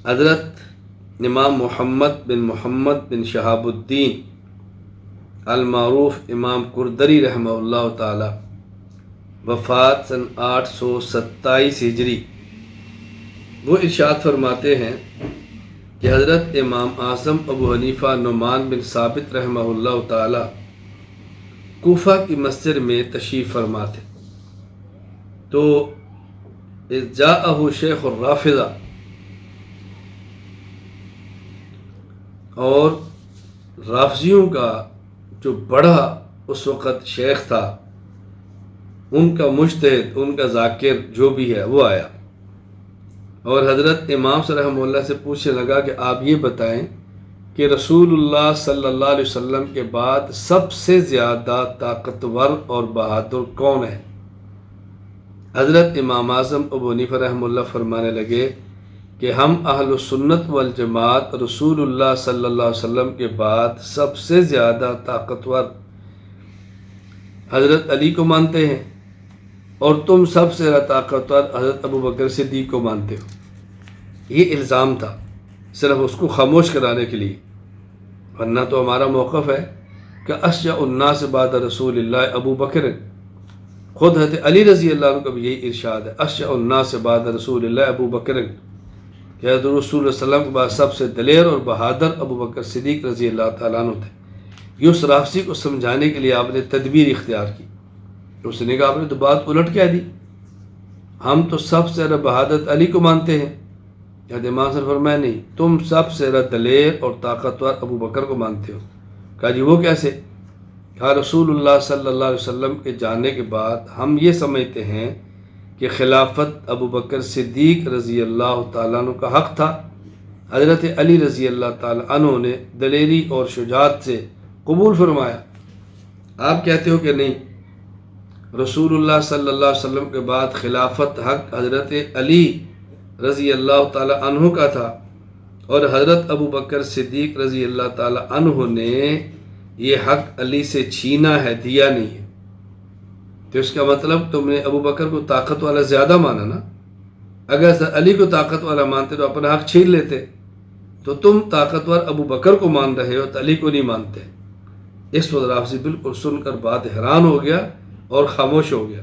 حضرت امام محمد بن شہاب الدین المعروف امام کردری رحمہ اللہ تعالی، وفات سن 827 ہجری، وہ ارشاد فرماتے ہیں کہ حضرت امام اعظم ابو حنیفہ نعمان بن ثابت رحمہ اللہ تعالی کوفہ کی مسجد میں تشریف فرما تھے، تو اذ جاءہ شیخ الرافضہ، اور رافضیوں کا جو بڑا اس وقت شیخ تھا، ان کا مجتہد، ان کا ذاکر جو بھی ہے وہ آیا، اور حضرت امام صلی اللہ علیہ وسلم سے پوچھنے لگا کہ آپ یہ بتائیں کہ رسول اللہ صلی اللہ علیہ وسلم کے بعد سب سے زیادہ طاقتور اور بہادر کون ہے؟ حضرت امام اعظم ابو حنیفہ رحمہ اللہ فرمانے لگے کہ ہم اہل سنت والجماعت رسول اللہ صلی اللہ علیہ وسلم کے بعد سب سے زیادہ طاقتور حضرت علی کو مانتے ہیں، اور تم سب سے زیادہ طاقتور حضرت ابو بکر صدیق کو مانتے ہو۔ یہ الزام تھا صرف اس کو خاموش کرانے کے لیے، ورنہ تو ہمارا موقف ہے کہ اشجع الناس بعد رسول اللہ ابو بکر، خود حضرت علی رضی اللہ عنہ کا بھی یہی ارشاد ہے، اشجع الناس بعد رسول اللہ ابو بکر، کہ حضرت رسول اللہ صلی اللہ علیہ وسلم کے بعد سب سے دلیر اور بہادر ابو بکر صدیق رضی اللہ تعالیٰ عنہ تھے۔ یہ اس رافضی کو سمجھانے کے لیے آپ نے تدبیر اختیار کی، اس نے کہا آپ نے تو بات الٹ کہہ دی، ہم تو سب سے زیادہ بہادر علی کو مانتے ہیں۔ حضرت امام صلی فرمایا نہیں، تم سب سے زیادہ دلیر اور طاقتور ابو بکر کو مانتے ہو۔ کہا جی وہ کیسے؟ کہا رسول اللہ صلی اللہ علیہ وسلم کے جانے کے بعد ہم یہ سمجھتے ہیں کہ خلافت ابو بکر صدیق رضی اللہ تعالیٰ عنہ کا حق تھا، حضرت علی رضی اللہ تعالیٰ عنہ نے دلیری اور شجاعت سے قبول فرمایا۔ آپ کہتے ہو کہ نہیں، رسول اللہ صلی اللہ علیہ وسلم کے بعد خلافت حق حضرت علی رضی اللہ تعالیٰ عنہ کا تھا، اور حضرت ابو بکر صدیق رضی اللہ تعالیٰ عنہ نے یہ حق علی سے چھینا ہے، دیا نہیں ہے۔ تو اس کا مطلب تم نے ابو بکر کو طاقت والا زیادہ مانا نا، اگر علی کو طاقت والا مانتے تو اپنا حق چھین لیتے، تو تم طاقتور ابو بکر کو مان رہے ہو تو علی کو نہیں مانتے۔ اس وقت رافضی بالکل سن کر بات حیران ہو گیا اور خاموش ہو گیا۔